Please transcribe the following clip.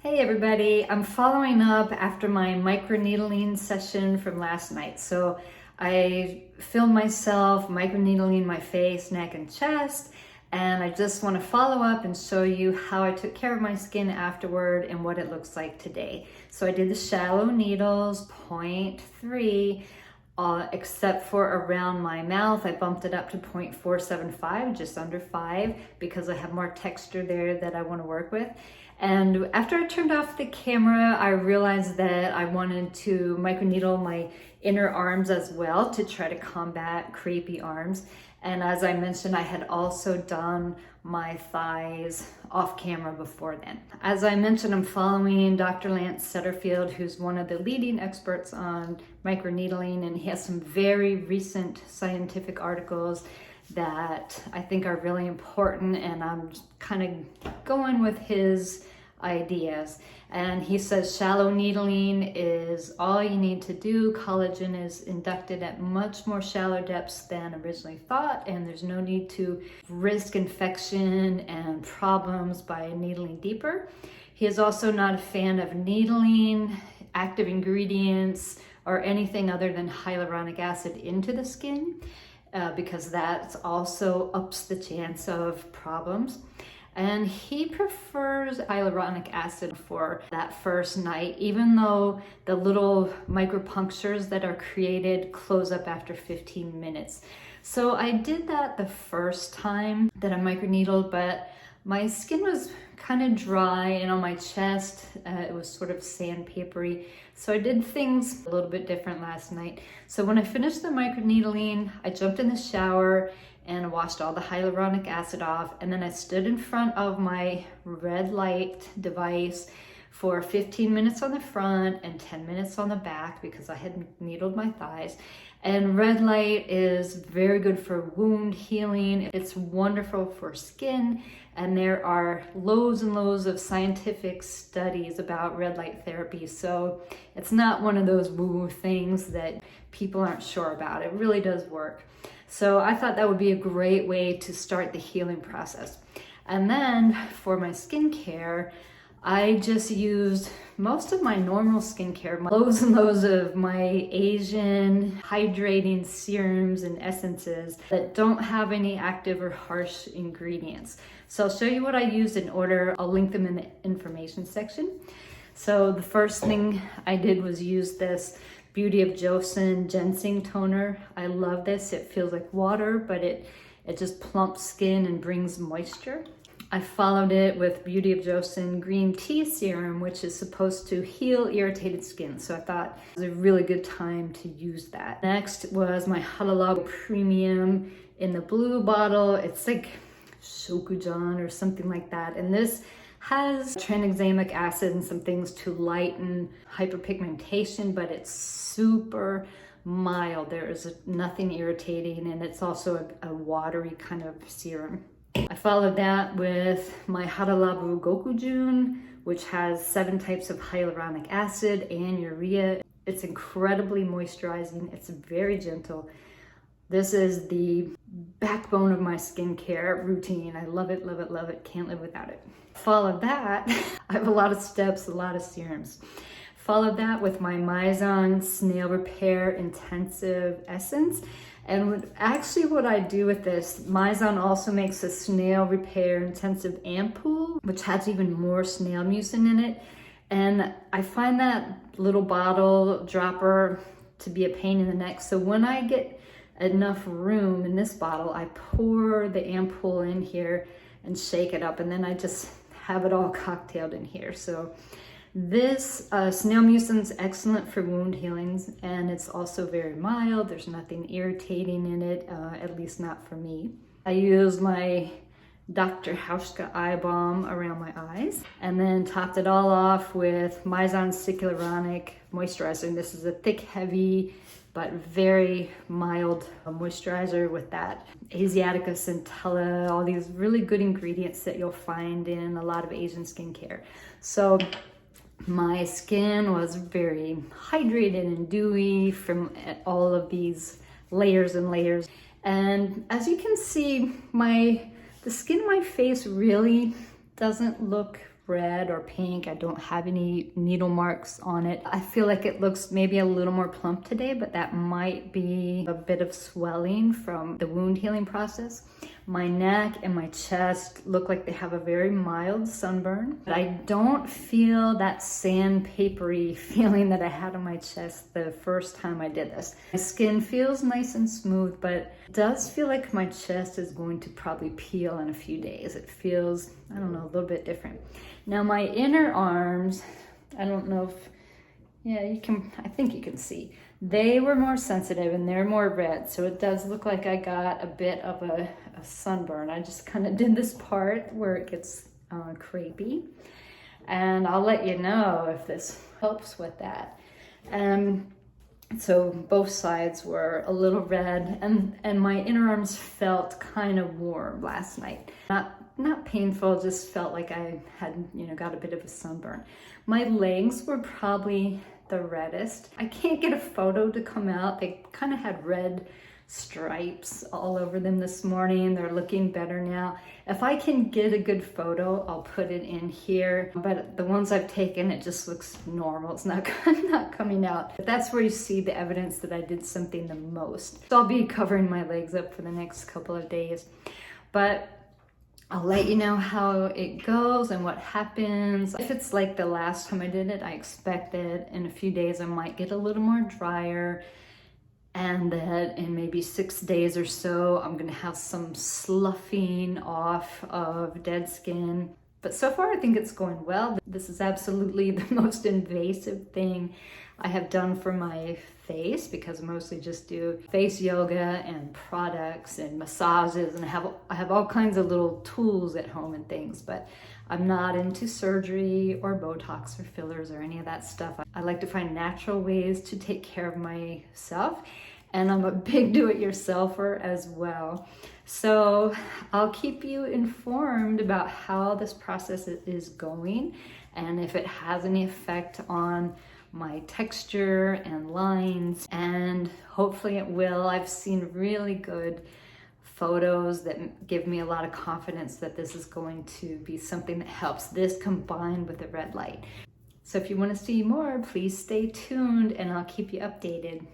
Hey everybody, I'm following up after my microneedling session from last night. So I filmed myself microneedling my face, neck, and chest, and I just want to follow up and show you how I took care of my skin afterward and what it looks like today. So I did the shallow needles, 0.3, except for around my mouth. I bumped it up to 0.475, just under 5, because I have more texture there that I want to work with. And after I turned off the camera, I realized that I wanted to microneedle my inner arms as well to try to combat crepey arms. And as I mentioned, I had also done my thighs off camera before then. As I mentioned, I'm following Dr. Lance Setterfield, who's one of the leading experts on microneedling, and he has some very recent scientific articles that I think are really important, and I'm kind of going with his ideas. And he says shallow needling is all you need to do. Collagen is inducted at much more shallow depths than originally thought, and there's no need to risk infection and problems by needling deeper. He is also not a fan of needling active ingredients or anything other than hyaluronic acid into the skin, because that also ups the chance of problems. And he prefers hyaluronic acid for that first night, even though the little micropunctures that are created close up after 15 minutes. So I did that the first time that I microneedled, but my skin was kind of dry, and on my chest, it was sort of sandpapery. So I did things a little bit different last night. So when I finished the microneedling, I jumped in the shower and washed all the hyaluronic acid off. And then I stood in front of my red light device for 15 minutes on the front and 10 minutes on the back, because I had needled my thighs. And red light is very good for wound healing. It's wonderful for skin. And there are loads and loads of scientific studies about red light therapy. So it's not one of those woo-woo things that people aren't sure about. It really does work. So I thought that would be a great way to start the healing process. And then for my skincare, I just used most of my normal skincare, loads and loads of my Asian hydrating serums and essences that don't have any active or harsh ingredients. So I'll show you what I used in order. I'll link them in the information section. So the first thing I did was use this Beauty of Joseon Ginseng Toner. I love this. It feels like water, but it just plumps skin and brings moisture. I followed it with Beauty of Joseon Green Tea Serum, which is supposed to heal irritated skin. So I thought it was a really good time to use that. Next was my Hada Premium in the blue bottle. It's like Shokujan or something like that. And this has tranexamic acid and some things to lighten hyperpigmentation, but it's super mild. There is nothing irritating, and it's also a watery kind of serum. I followed that with my Hada Gokujun, which has 7 types of hyaluronic acid and urea. It's incredibly moisturizing. It's very gentle. This is the backbone of my skincare routine. I love it, love it, love it. Can't live without it. Followed that, I have a lot of steps, a lot of serums. Followed that with my Mizon Snail Repair Intensive Essence. And actually what I do with this, Mizon also makes a Snail Repair Intensive Ampoule, which has even more snail mucin in it. And I find that little bottle dropper to be a pain in the neck. So when I get enough room in this bottle, I pour the ampoule in here and shake it up, and then I just have it all cocktailed in here. So this snail mucin is excellent for wound healings, and it's also very mild. There's nothing irritating in it, at least not for me. I use my Dr. Hauschka eye balm around my eyes, and then topped it all off with Mizon Hyaluronic Moisturizer. And this is a thick, heavy, but very mild moisturizer with that Asiatica centella, all these really good ingredients that you'll find in a lot of Asian skincare. So my skin was very hydrated and dewy from all of these layers and layers. And as you can see, the skin of my face really doesn't look red or pink. I don't have any needle marks on it. I feel like it looks maybe a little more plump today, but that might be a bit of swelling from the wound healing process. My neck and my chest look like they have a very mild sunburn, but I don't feel that sandpapery feeling that I had on my chest the first time I did this. My skin feels nice and smooth, but it does feel like my chest is going to probably peel in a few days. It feels, I don't know, a little bit different. Now my inner arms, I don't know if, yeah, you can, I think you can see. They were more sensitive and they're more red, so it does look like I got a bit of a sunburn. I just kind of did this part where it gets crepey, and I'll let you know if this helps with that. So both sides were a little red, and my inner arms felt kind of warm last night. Not painful, just felt like I had, got a bit of a sunburn. My legs were probably the reddest. I can't get a photo to come out. They kind of had red stripes all over them this morning. They're looking better now. If I can get a good photo, I'll put it in here. But the ones I've taken, it just looks normal. It's not coming out. But that's where you see the evidence that I did something the most. So I'll be covering my legs up for the next couple of days. But I'll let you know how it goes and what happens. If it's like the last time I did it, I expect that in a few days I might get a little more drier, and that in maybe 6 days or so, I'm gonna have some sloughing off of dead skin. But so far, I think it's going well. This is absolutely the most invasive thing I have done for my face, because I mostly just do face yoga and products and massages, and I have all kinds of little tools at home and things, but I'm not into surgery or Botox or fillers or any of that stuff. I like to find natural ways to take care of myself, and I'm a big do-it-yourselfer as well. So I'll keep you informed about how this process is going, and if it has any effect on my texture and lines, and hopefully it will. I've seen really good photos that give me a lot of confidence that this is going to be something that helps, this combined with the red light. So if you want to see more, please stay tuned and I'll keep you updated.